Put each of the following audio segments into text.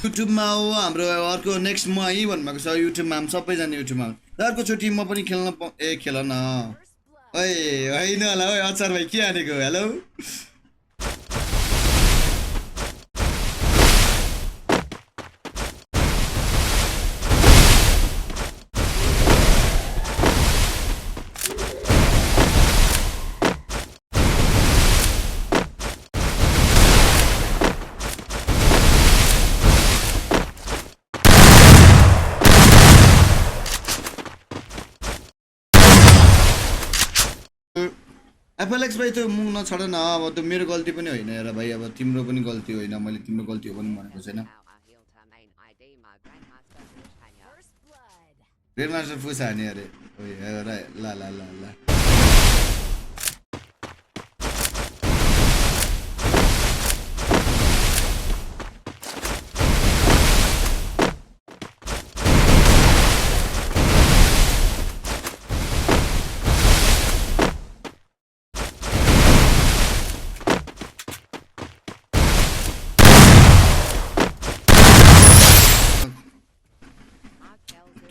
युट्युबमा हो हाम्रो अर्को नेक्स्ट म यही भन्नुभएको छ युट्युबमा हामी सबैजना युट्युबमा अर्कोचोटि म पनि खेल न ओए होइन होला ओए अचार भाइ के हानेको हेलो एफएलएक्स भाइ त्यो मुख नछाड न अब त्यो मेरो गल्ती पनि होइन हेर भाइ अब तिम्रो पनि गल्ती होइन मैले तिम्रो गल्ती हो पनि भनेको छैन ग्रेट मास्टर फुस हाने अरे ल ल ल ल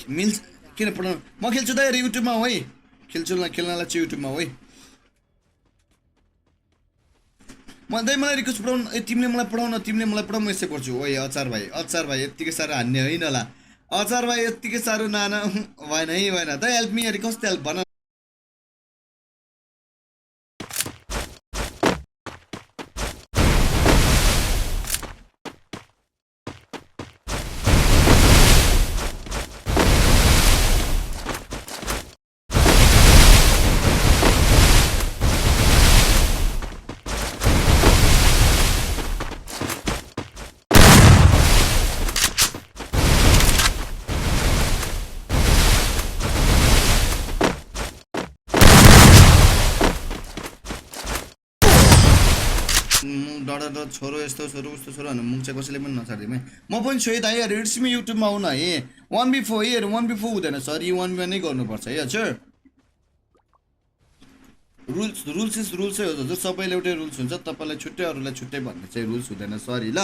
मिल्छ किन पढाउनु म खेल्छु त यार युट्युबमा हो है खेल्नलाई चाहिँ युट्युबमा हो है मलाई रिक्वेस्ट पढाउनु तिमीले मलाई पढाउ म यसै पढ्छु ओए अचार भाइ यत्तिकै साह्रो हान्ने होइन होला अचार भाइ यत्तिकै साह्रो नाना भएन है भएन त हेल्प मी यार कस्तो हेल्प भन डर छोरो यस्तो छोरो उस्तो छोरो भनेर मुख चाहिँ कसैले पनि नछाडिदिउँ है म पनि छु है त है रिड्स मी युट्युबमा आउन है 1v4 है 1v4 हुँदैन सरी 1v1 नै गर्नुपर्छ है हजुर रुल्स है हजुर सबैले एउटै रुल्स हुन्छ तपाईँलाई छुट्टै अरूलाई छुट्टै भन्ने चाहिँ रुल्स हुँदैन सरी ल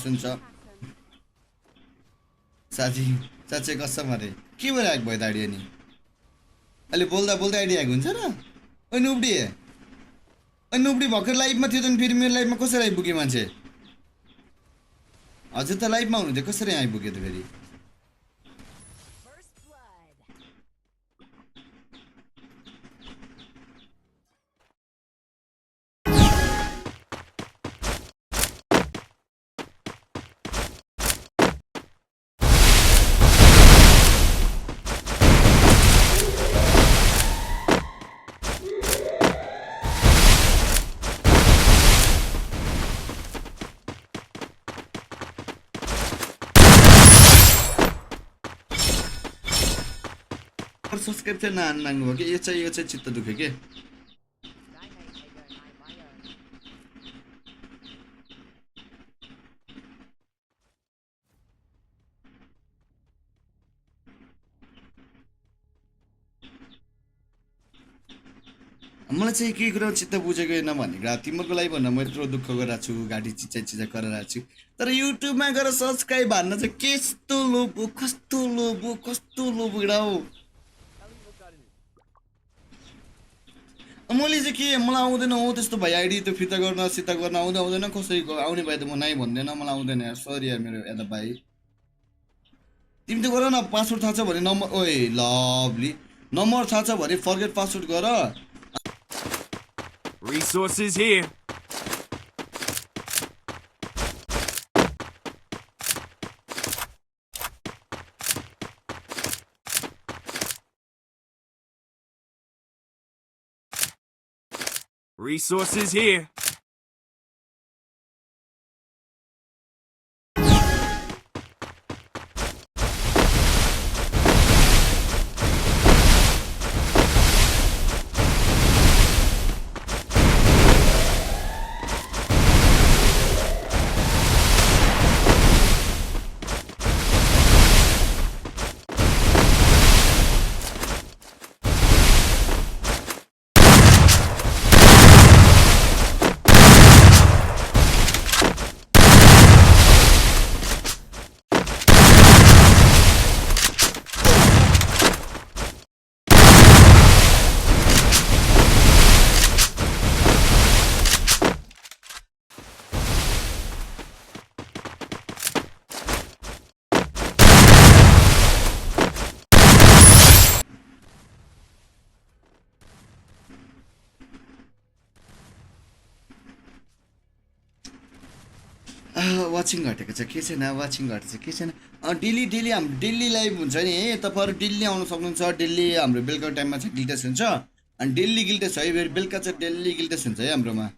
सुन्छ साँच्चै कसम अरे के भइरहेको भयो त आइडिया नि अहिले बोल्दा आइडिया आएको हुन्छ र नुब्डी भर्खर लाइभमा थियो त फेरि मेरो लाइभमा कसरी आइपुग्यो मान्छे हजुर त लाइभमा हुनु थियो कसरी आइपुग्यो त फेरि सब्सक्राइब चाहिँ नमाग्नु भयो कि यो चाहिँ चित्त दुख्यो कि मलाई चाहिँ के कुरा चित्त बुझेको होइन भनेको तिमीहरूको लागि भन्दा म यत्रो दुःख गरिरहेको छु गाडी चिचा गरिरहेको छु तर युट्युबमा गएर सब्सक्राइब हान्न चाहिँ कस्तो लोभ गडा हो मैले चाहिँ के मलाई आउँदैन हो त्यस्तो भाइ आइडी त्यो फिर्ता गर्न सिता गर्न आउँदैन कसैको आउने भाइ त म नै भन्दैन मलाई आउँदैन यार सरी यार मेरो यादव भाइ तिमी त गर न पासवर्ड थाहा छ भने नम्बर ओए लभली नम्बर थाहा छ भने फर्गेट पासवर्ड गर Resources here. Resources here. Watching घटेको छ के छैन वाचिङ घटेको छ के छैन डेली हाम्रो डेली लाइभ हुन्छ नि है तपाईँहरू डेली आउन सक्नुहुन्छ डेली हाम्रो बेलुका टाइममा चाहिँ गिल्टेस हुन्छ अनि डेली गिल्टेस है बेलुका चाहिँ डेली गिल्टेस हुन्छ है हाम्रोमा